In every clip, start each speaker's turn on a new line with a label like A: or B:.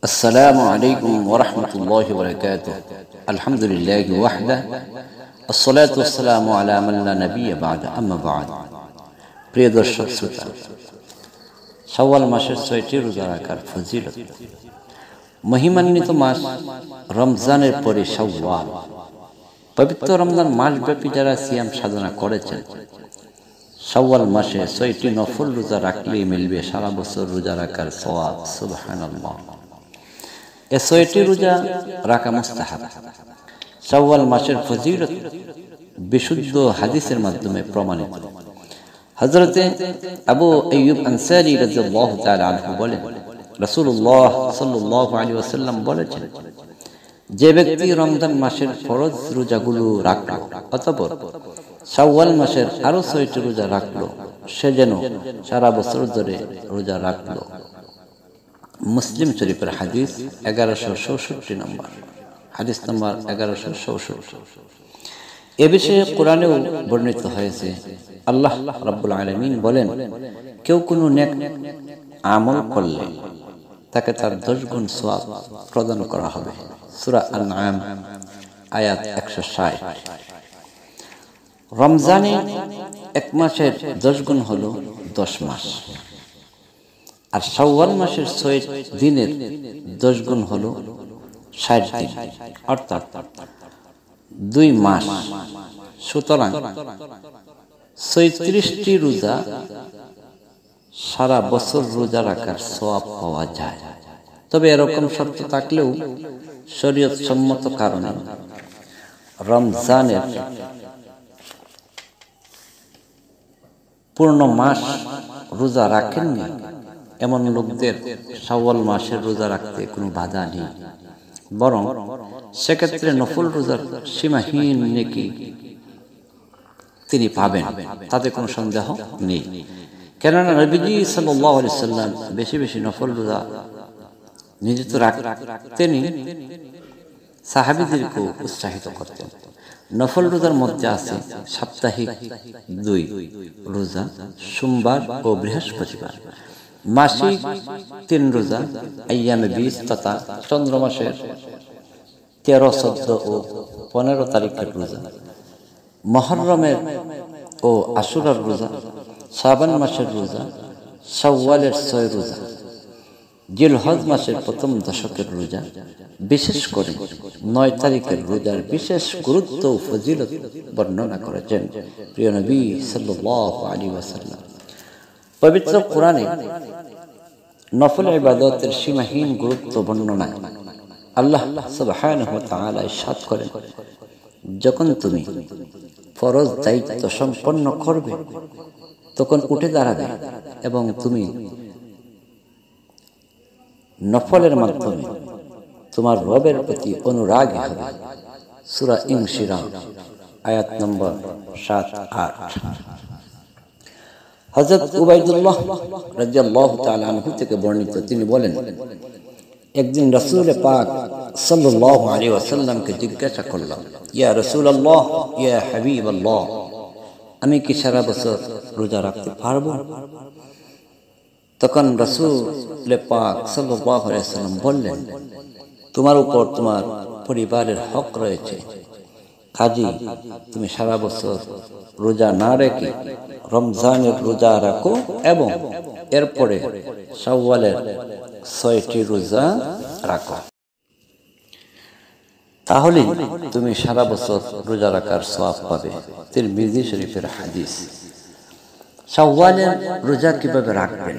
A: السلام عليكم ورحمة الله وبركاته. الحمد لله وحده الصلاة والسلام على من لا نبي بعد أما بعد. প্রিয় দর্শক শ্রোতা, শাওয়াল মাসের ৬টি রোজা রাখার ফজিলত। মহিমান্বিত মাস রমজানের পরে শাওয়াল। পবিত্র রমজান মাসব্যাপী যারা সিয়াম সাধনা করেছেন, শাওয়াল মাসে ৬টি নফল রোজা রাখলেই মিলবে সারা বছর রোজা রাখার সওয়াব। সুবহানাল্লাহ। এই ৬টি রোজা রাখা মুস্তাহাব। শাওয়াল মাসের ফজিলত বিশুদ্ধ হাদিসের মাধ্যমে প্রমাণিত। হযরতে আবু আইয়ুব আনসারী রাদিয়াল্লাহু তাআলা আনহু বলেন, রাসূলুল্লাহ সাল্লাল্লাহু আলাইহি ওয়াসাল্লাম বলেছেন, যে ব্যক্তি রমজান মাসের ফরজ রোজাগুলো রাখল অতঃপর শাওয়াল মাসের আরো ৬টি রোজা রাখলো, সে যেন সারা বছর ধরে রোজা রাখলো। মুসলিম শরীফের হাদিস 1164 নম্বর, হাদিস নম্বর 1164। এ বিষয়ে কোরআনেও বর্ণিত হয়েছে। আল্লাহ রাব্বুল আলামিন বলেন, কেউ কোনো নেক আমল করলে তাকে তার 10 গুণ সওয়াব প্রদান করা হবে। সূরা আন-নাম আয়াত 160। রমজানে এক মাসের 10 গুণ হলো 10 মাস, আর শাওয়াল মাসের 6 দিনের 10 গুণ হলো 60 দিন, অর্থাৎ 2 মাস। সুতরাং 36টি রোজা সারা বছর রোজা রাখার সওয়াব পাওয়া যায়। তবে এরকম শর্ত থাকলেও শরীয়ত সম্মত কারণে রমজানের পূর্ণ মাস রোজা রাখেননি এমন লোকদের শাওয়াল মাসের রোজা রাখতে কোনো বাধা নেই, বরং সেক্ষেত্রে নফল রোজার সীমাহীন নেকি তিনি পাবেন, তাতে কোনো সন্দেহ নেই। কেননা নবীজি সাল্লাল্লাহু আলাইহি সাল্লাম বেশি বেশি নফল রোজা নিযুক্ত রাখতেনি, সাহাবীদেরকে উৎসাহিত করতেন। নফল রোজার মধ্যে আছে সাপ্তাহিক 2 রোজা, সোমবার ও বৃহস্পতিবার, মাসিক 3 রোজা, আইয়ামে 20 তথা চন্দ্র মাসের 13, 14 ও 15 তারিখের রোজা, মুহররমের ও আশুরার রোজা, শাবান মাসের রোজা, শাওয়ালের 6 রোজা, জিলহজ মাসের প্রথম দশকের রোজা, বিশেষ করে 9 তারিখের রোজার বিশেষ গুরুত্ব ও ফজিলত বর্ণনা করেছেন প্রিয় নবী সাল্লাল্লাহু আলাইহি ওয়াসাল্লাম। পবিত্র কোরআনে নফল ইবাদতের সীমাহীন গুরুত্ব বর্ণনা আল্লাহ সুবহানাহু ওয়া তাআলা ইরশাদ করেন, যখন তুমি ফরজ দায়িত্ব সম্পন্ন করবে তখন উঠে দাঁড়াবে এবং তুমি নফলের মাধ্যমে তোমার রবের প্রতি অনুরাগী হবে। সূরা ইনশিরাহ আয়াত নম্বর 7-8। হযরত উবাইদুল্লাহ রাদিয়াল্লাহু তাআলা আনহু থেকে বর্ণিত, তিনি বলেন, একদিন রাসূল পাক সাল্লাল্লাহু আলাইহি ওয়াসাল্লামকে জিজ্ঞাসা করলাম, ইয়া রাসূলুল্লাহ, ইয়া হাবিবাল্লাহ, আমি কি সারা বছর রোজা রাখতে পারবো? তখন রাসূল পাক সাল্লাল্লাহু আলাইহি ওয়াসাল্লাম বললেন, তোমার উপর তোমার পরিবারের হক রয়েছে, কাজেই তুমি সারা বছর রোজা না রেখে রমজানের রোজা রাখো এবং এরপরে শাওয়ালের 6টি রোজা রাখো, তাহলে তুমি সারা বছর রোজা রাখার সওয়াব পাবে। তিরমিজি শরীফের হাদিস। শাওয়ালের রোজা কিভাবে রাখবেন?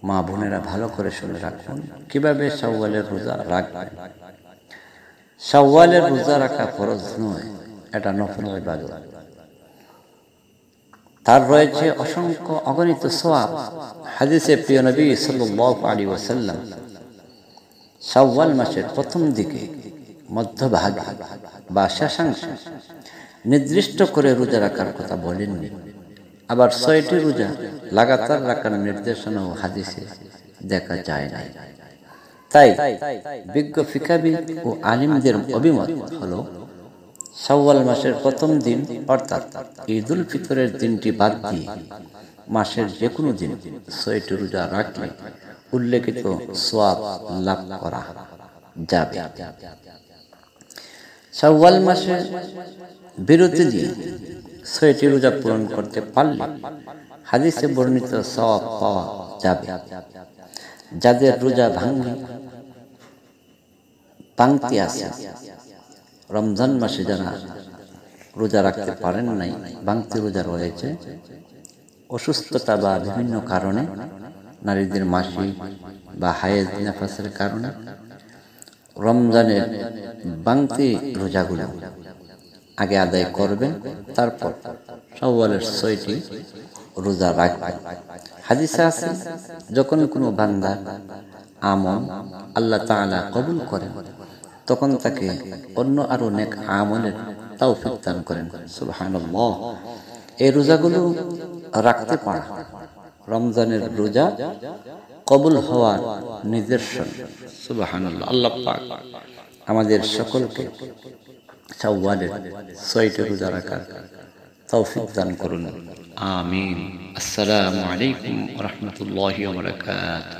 A: মা বোনেরা ভালো করে শুনে রাখুন কিভাবে শাওয়ালের রোজা রাখবেন। শাওয়ালের রোজা রাখা ফরজ নয়, এটা নফল ইবাদত। তার রয়েছে অসংখ্য অগণিত সওয়াব। হাদিসে প্রিয় নবী সাল্লাল্লাহু আলাইহি ওয়াসাল্লাম শাওয়াল মাসের প্রথম দিকে, মধ্যভাগ বা শেষাংশে নির্দিষ্ট করে রোজা রাখার কথা বলেননি। আবার 6টি রোজা লাগাতার রাখার নির্দেশনাও হাদিসে দেখা যায় না। তাই বিজ্ঞ ফিকাহবিদ ও আলিমদের অভিমত হলো, শাওয়াল মাসের প্রথম দিন অর্থাৎ ঈদুল ফিতরের দিনটি বাদ দিয়ে মাসের যে কোনো দিন 6টি রোজা রাখলে উল্লেখিত সওয়াব লাভ করা যাবে। শাওয়াল মাসে বিরতি দিয়ে 6টি রোজা পূরণ করতে পারলে হাদিসে বর্ণিত সওয়াব পাওয়া যাবে। যাদের রোজা ভাঙতি আছে, রমজান মাসে যারা রোজা রাখতে পারেন নাই, ভাঙতি রোজা রয়েছে, অসুস্থতা বা বিভিন্ন কারণে, নারীদের মাসিক বা হায়েজ নেফাসের কারণে রমজানের ভাঙতি রোজাগুলো আগে আদায় করবেন, তারপর শাওয়ালের 6টি রোজা রাখবেন। হাদিসে আছে, যখন কোনো বান্দা আমল আল্লাহ তাআলা কবুল করেন, তখন তাকে অন্য আরো নেক আমলের তৌফিক দান করেন। সুবহানাল্লাহ। এই রোজাগুলো রাখতে পারা রমজানের রোজা কবুল হওয়ার নিদর্শন। সুবহানাল্লাহ। আল্লাহ পাক আমাদের সকলকে শাওয়ালের 6টি রোজা রাখার তৌফিক দান করুন। আমিন। আসসালামু আলাইকুম ওয়া রাহমাতুল্লাহি ওয়া বারাকাতুহু।